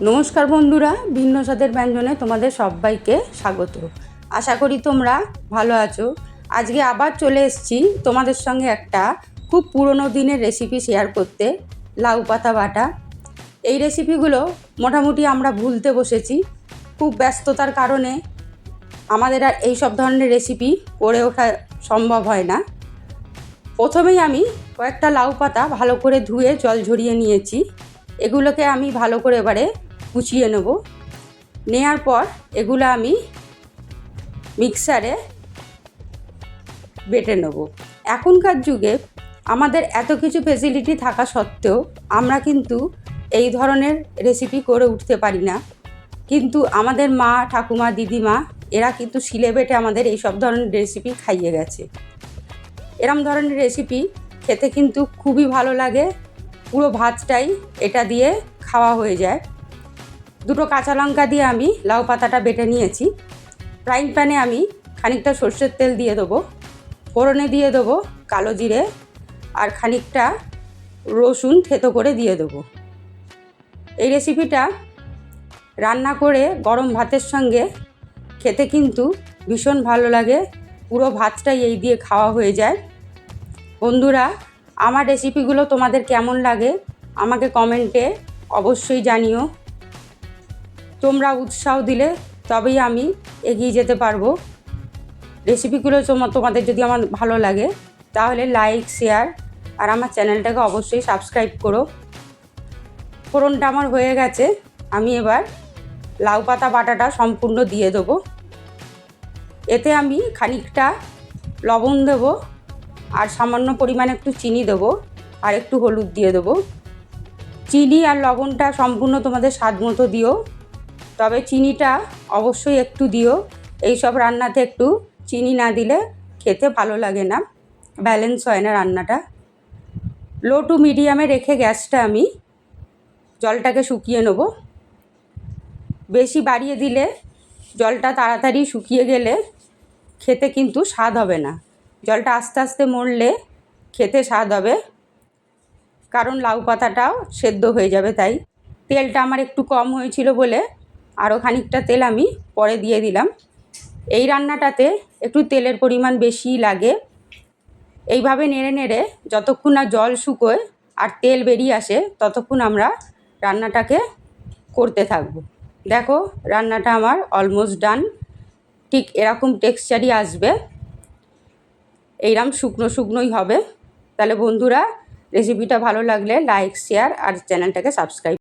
নমস্কার বন্ধুরা, ভিন্ন স্বাদের ব্যঞ্জনে তোমাদের সবাইকে স্বাগত। আশা করি তোমরা ভালো আছো। আজকে আবার চলে এসেছি তোমাদের সঙ্গে একটা খুব পুরনো দিনের রেসিপি শেয়ার করতে, লাউ পাতা বাটা। এই রেসিপিগুলো মোটামুটি আমরা ভুলতে বসেছি, খুব ব্যস্ততার কারণে আমাদের আর এই সব ধরনের রেসিপি করে ওঠা সম্ভব হয় না। প্রথমেই আমি কয়েকটা লাউ পাতা ভালো করে ধুয়ে জল ঝরিয়ে নিয়েছি। এগুলোকে আমি ভালো করে এবারে কুচিয়ে নেব। নেয়ার পর এগুলো আমি মিক্সারে বেটে নেব। এখনকার যুগে আমাদের এত কিছু ফেসিলিটি থাকা সত্ত্বেও আমরা কিন্তু এই ধরনের রেসিপি করে উঠতে পারি না। কিন্তু আমাদের মা, ঠাকুমা, দিদিমা এরা কিন্তু শিলে বেটে আমাদের এই সব ধরনের রেসিপি খাইয়ে গেছে। এরম ধরনের রেসিপি খেতে কিন্তু খুবই ভালো লাগে। পুরো ভাতটাই এটা দিয়ে খাওয়া হয়ে যায়। দুটো কাঁচা লঙ্কা দিয়ে আমি লাউ পাতাটা বেটে নিয়েছি। ফ্রাইং প্যানে আমি খানিকটা সর্ষের তেল দিয়ে দেবো, ফোড়নে দিয়ে দেবো কালো জিরে আর খানিকটা রসুন থেতো করে দিয়ে দেবো। এই রেসিপিটা রান্না করে গরম ভাতের সঙ্গে খেতে কিন্তু ভীষণ ভালো লাগে। পুরো ভাতটাই এই দিয়ে খাওয়া হয়ে যায়। বন্ধুরা, আমার রেসিপিগুলো তোমাদের কেমন লাগে আমাকে কমেন্টে অবশ্যই জানিও। তোমরা উৎসাহ দিলে তবেই আমি এগিয়ে যেতে পারবো। রেসিপিগুলো তোমাদের যদি আমার ভালো লাগে তাহলে লাইক, শেয়ার আর আমার চ্যানেলটাকে অবশ্যই সাবস্ক্রাইব করো। ফোড়নটা আমার হয়ে গেছে। আমি এবার লাউ পাতা বাটাটা সম্পূর্ণ দিয়ে দেবো। এতে আমি খানিকটা লবণ দেবো আর সামান্য পরিমাণে একটু চিনি দেবো আর একটু হলুদ দিয়ে দেবো। চিনি আর লবণটা সম্পূর্ণ তোমাদের স্বাদ মতো দিও, তবে চিনিটা অবশ্যই একটু দিও। এই সব রান্নাতে একটু চিনি না দিলে খেতে ভালো লাগে না, ব্যালেন্স হয় না রান্নাটা। লো টু মিডিয়ামে রেখে গ্যাসটা আমি জলটাকে শুকিয়ে নেব। বেশি বাড়িয়ে দিলে জলটা তাড়াতাড়ি শুকিয়ে গেলে খেতে কিন্তু স্বাদ হবে না। জলটা আস্তে আস্তে মরলে খেতে স্বাদ হবে, কারণ লাউ পাতাটাও সেদ্ধ হয়ে যাবে। তাই তেলটা আমার একটু কম হয়েছিল বলে আরও খানিকটা তেল আমি পরে দিয়ে দিলাম। এই রান্নাটাতে একটু তেলের পরিমাণ বেশি লাগে। এইভাবে নেড়ে নেড়ে যতক্ষণ না জল শুকোয় আর তেল বেরিয়ে আসে ততক্ষণ আমরা রান্নাটাকে করতে থাকব। দেখো, রান্নাটা আমার অলমোস্ট ডান। ঠিক এরকম টেক্সচারই আসবে, এইরকম শুকনো শুকনোই হবে। তাহলে বন্ধুরা, রেসিপিটা ভালো লাগলে লাইক, শেয়ার আর চ্যানেলটাকে সাবস্ক্রাইব